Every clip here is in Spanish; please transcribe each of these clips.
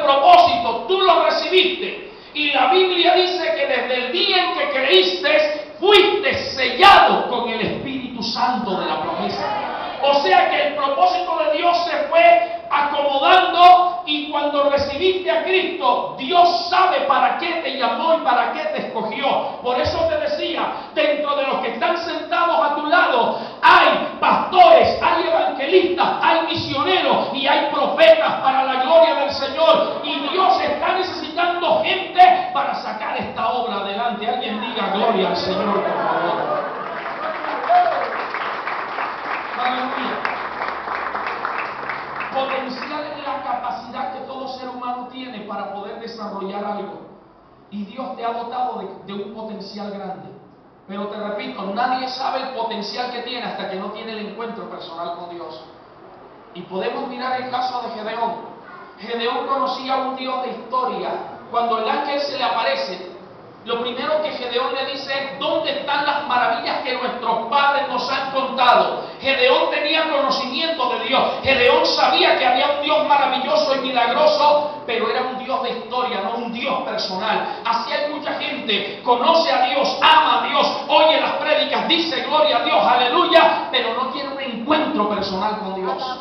propósito, tú lo recibiste. Y la Biblia dice que desde el día en que creíste, fuiste sellado con el Espíritu Santo de la promesa. O sea que el propósito de Dios se fue acomodando, y cuando recibiste a Cristo, Dios sabe para qué te llamó y para qué te escogió. Por eso te decía, dentro de los que están sentados a tu lado, hay pastores, hay evangelistas, hay misioneros y hay profetas para la gloria del Señor. Y Dios está necesitando gente para sacar esta obra adelante. Alguien diga gloria al Señor, por favor. Aleluya. Potencial es la capacidad que todo ser humano tiene para poder desarrollar algo. Y Dios te ha dotado de un potencial grande. Pero te repito, nadie sabe el potencial que tiene hasta que no tiene el encuentro personal con Dios. Y podemos mirar el caso de Gedeón. Gedeón conocía a un Dios de historia. Cuando el ángel se le aparece, lo primero que Gedeón le dice es: ¿dónde están las maravillas que nuestros padres nos han contado? Gedeón tenía conocimiento de Dios. Gedeón sabía que había un Dios maravilloso y milagroso, pero era un Dios de historia, no un Dios personal. Así hay mucha gente, conoce a Dios, ama a Dios, oye las prédicas, dice gloria a Dios, aleluya, pero no tiene un encuentro personal con Dios.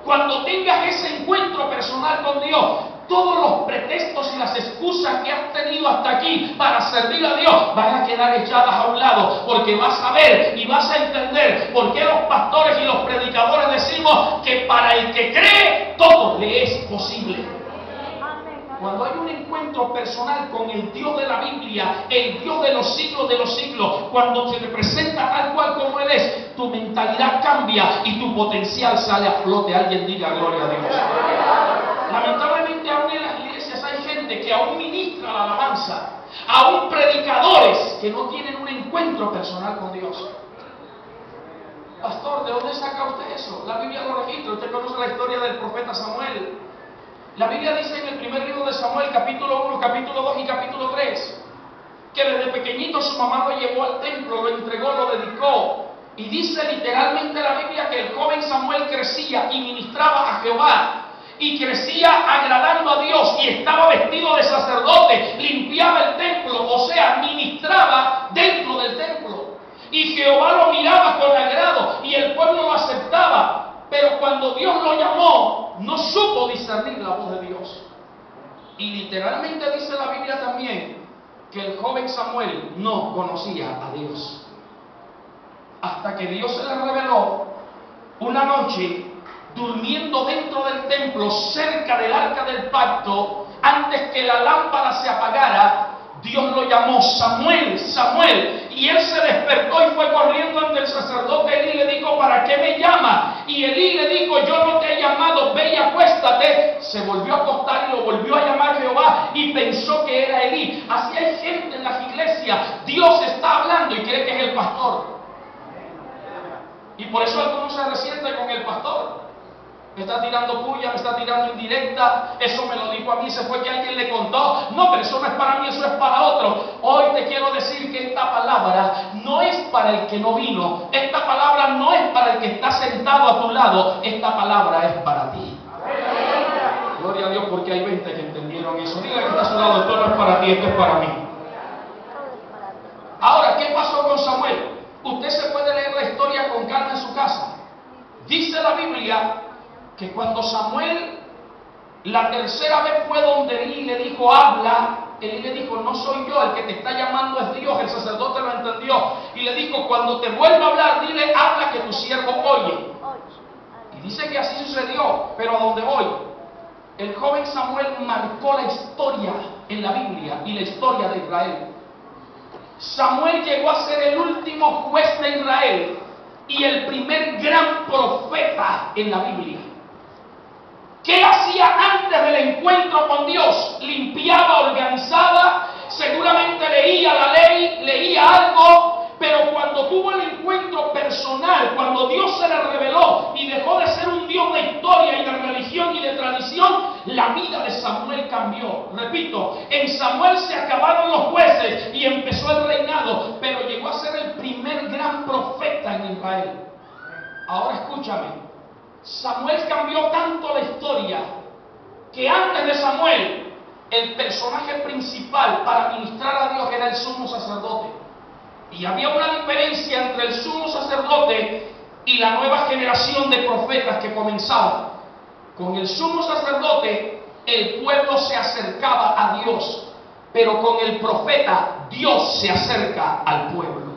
Cuando tengas ese encuentro personal con Dios, todos los pretextos y las excusas que has tenido hasta aquí para servir a Dios van a quedar echadas a un lado, porque vas a ver y vas a entender por qué los pastores y los predicadores decimos que para el que cree todo le es posible. Cuando hay un encuentro personal con el Dios de la Biblia, el Dios de los siglos, cuando se te presenta tal cual como Él es, tu mentalidad cambia y tu potencial sale a flote. Alguien diga gloria a Dios. Lamentablemente aún en las iglesias hay gente que aún ministra la alabanza, aún predicadores que no tienen un encuentro personal con Dios. Pastor, ¿de dónde saca usted eso? La Biblia lo registra. Usted conoce la historia del profeta Samuel. La Biblia dice en el primer libro de Samuel, capítulo 1, capítulo 2 y capítulo 3, que desde pequeñito su mamá lo llevó al templo, lo entregó, lo dedicó. Y dice literalmente la Biblia que el joven Samuel crecía y ministraba a Jehová. Y crecía agradando a Dios y estaba vestido de sacerdote, limpiaba el templo, o sea, ministraba dentro del templo. Y Jehová lo miraba con agrado y el pueblo lo aceptaba. Pero cuando Dios lo llamó, no supo discernir la voz de Dios. Y literalmente dice la Biblia también que el joven Samuel no conocía a Dios. Hasta que Dios se le reveló una noche, durmiendo dentro del templo, cerca del arca del pacto, antes que la lámpara se apagara, Dios lo llamó: Samuel, Samuel. Y él se despertó y fue corriendo ante el sacerdote Elí y le dijo: ¿para qué me llama? Y Elí le dijo: yo no te he llamado, ve y acuéstate. Se volvió a acostar y lo volvió a llamar Jehová y pensó que era Elí. Así hay gente en las iglesias, Dios está hablando y cree que es el pastor. Y por eso algunos se resienten con el pastor. Me está tirando puya, me está tirando indirecta, eso me lo dijo a mí, se fue que alguien le contó. No, pero eso no es para mí, eso es para otro. Hoy te quiero decir que esta palabra no es para el que no vino, esta palabra no es para el que está sentado a tu lado, esta palabra es para ti. Gloria a Dios, porque hay 20 que entendieron eso. Diga que está a su lado: esto no es para ti, esto es para mí. Ahora, ¿qué pasó con Samuel? Usted se puede leer la historia con calma en su casa. Dice la Biblia que cuando Samuel la tercera vez fue donde Elí le dijo: habla, Elí le dijo: no soy yo, el que te está llamando es Dios. El sacerdote lo entendió y le dijo: cuando te vuelva a hablar, dile: habla, que tu siervo oye. Y dice que así sucedió. Pero a donde voy, el joven Samuel marcó la historia en la Biblia y la historia de Israel. Samuel llegó a ser el último juez de Israel y el primer gran profeta en la Biblia. ¿Qué hacía antes del encuentro con Dios? Limpiaba, organizaba, seguramente leía la ley, leía algo, pero cuando tuvo el encuentro personal, cuando Dios se le reveló y dejó de ser un Dios de historia y de religión y de tradición, la vida de Samuel cambió. Repito, en Samuel se acabaron los jueces y empezó el reinado, pero llegó a ser el primer gran profeta en Israel. Ahora escúchame. Samuel cambió tanto la historia que antes de Samuel, el personaje principal para ministrar a Dios era el sumo sacerdote. Y había una diferencia entre el sumo sacerdote y la nueva generación de profetas que comenzaba. Con el sumo sacerdote, el pueblo se acercaba a Dios, pero con el profeta, Dios se acerca al pueblo.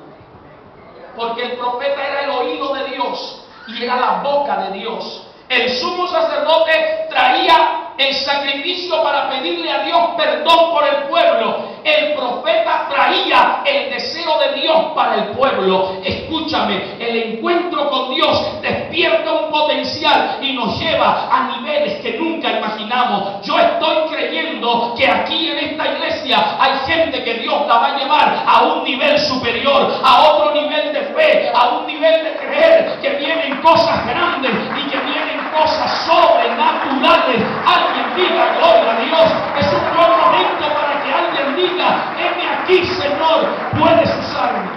Porque el profeta era el oído de Dios y era la boca de Dios. El sumo sacerdote traía el sacrificio para pedirle a Dios perdón por el pueblo. El profeta traía el deseo de Dios para el pueblo. Escúchame, el encuentro con Dios despierta un potencial y nos lleva a niveles que nunca imaginamos. Yo estoy creyendo que aquí en esta iglesia hay gente que Dios la va a llevar a un nivel superior, a otro nivel de fe, a un nivel de creer que vienen cosas grandes y que vienen cosas sobrenaturales. Alguien diga gloria a Dios. Es un buen momento para que alguien diga: heme aquí, Señor, puedes usarme.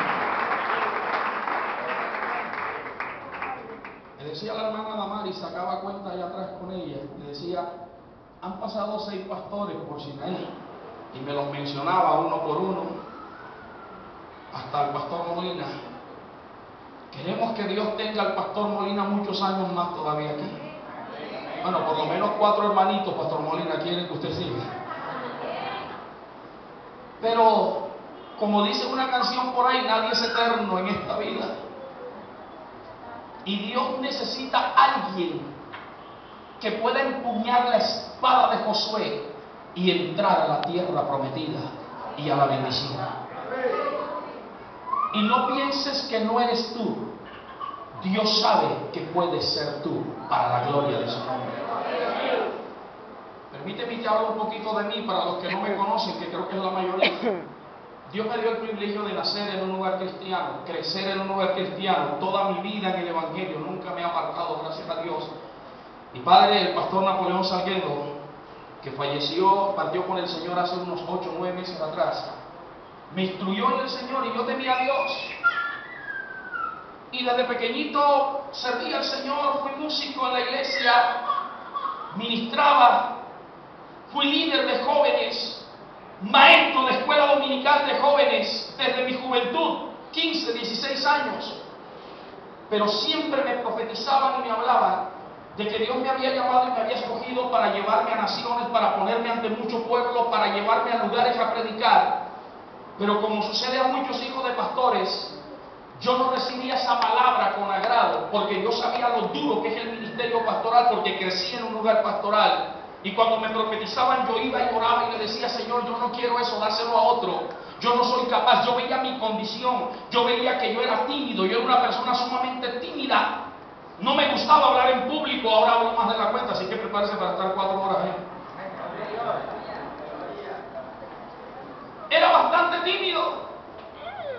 Le decía a la hermana Damari, sacaba cuenta allá atrás con ella, le decía: han pasado 6 pastores por Sinaí, y me los mencionaba uno por uno, hasta el pastor Molina. Queremos que Dios tenga al pastor Molina muchos años más todavía aquí. Bueno, por lo menos 4 hermanitos, pastor Molina, quieren que usted siga. Pero, como dice una canción por ahí, nadie es eterno en esta vida. Y Dios necesita a alguien que pueda empuñar la espada de Josué y entrar a la tierra prometida y a la bendición. Y no pienses que no eres tú. Dios sabe que puedes ser tú para la gloria de su nombre. Permíteme que hable un poquito de mí para los que no me conocen, que creo que es la mayoría. Dios me dio el privilegio de nacer en un lugar cristiano, crecer en un lugar cristiano, toda mi vida en el Evangelio, nunca me ha apartado, gracias a Dios. Mi padre, el pastor Napoleón Salguero, que falleció, partió con el Señor hace unos 8 o 9 meses atrás, me instruyó en el Señor y yo temía a Dios. Y desde pequeñito servía al Señor, fui músico en la iglesia, ministraba, fui líder de jóvenes, maestro de escuela dominical de jóvenes desde mi juventud, 15, 16 años. Pero siempre me profetizaban y me hablaban de que Dios me había llamado y me había escogido para llevarme a naciones, para ponerme ante mucho pueblo, para llevarme a lugares a predicar. Pero como sucede a muchos hijos de pastores, yo no recibía esa palabra con agrado, porque yo sabía lo duro que es el ministerio pastoral, porque crecí en un lugar pastoral. Y cuando me profetizaban, yo iba y oraba y le decía: Señor, yo no quiero eso, dáselo a otro. Yo no soy capaz. Yo veía mi condición, yo veía que yo era tímido, yo era una persona sumamente tímida. No me gustaba hablar en público, ahora hablo más de la cuenta, así que prepárese para estar 4 horas. Era bastante tímido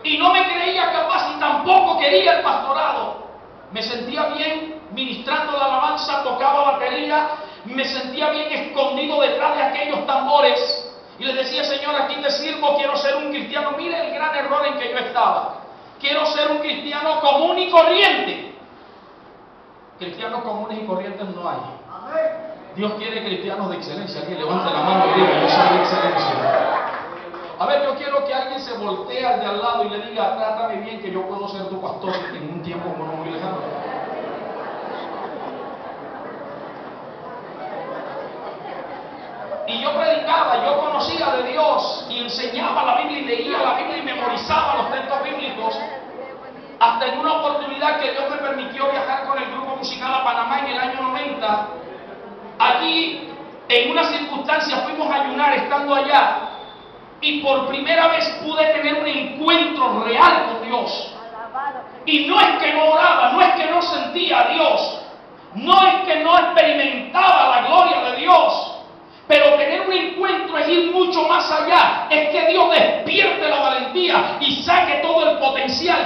y no me creía capaz y tampoco quería el pastorado. Me sentía bien ministrando la alabanza, tocaba batería, me sentía bien escondido detrás de aquellos tambores y le decía: Señor, aquí te sirvo, quiero ser un cristiano. Mire el gran error en que yo estaba. Quiero ser un cristiano común y corriente. Cristianos comunes y corrientes no hay. Dios quiere cristianos de excelencia. Alguien levante la mano y diga: yo soy de excelencia. A ver, yo quiero que alguien se voltee al de al lado y le diga: trátame bien, que yo puedo ser tu pastor en un tiempo no muy lejano. Y yo predicaba, yo conocía de Dios y enseñaba la Biblia y leía la Biblia y memorizaba los textos bíblicos. Hasta en una oportunidad que Dios me permitió viajar con el grupo musical a Panamá en el año 90. Allí, en una circunstancia, fuimos a ayunar estando allá. Y por primera vez pude tener un encuentro real con Dios. Y no es que no oraba, no es que no sentía a Dios, no es que no experimentaba la gloria de Dios. Pero tener un encuentro es ir mucho más allá. Es que Dios despierte la valentía y saque todo el potencial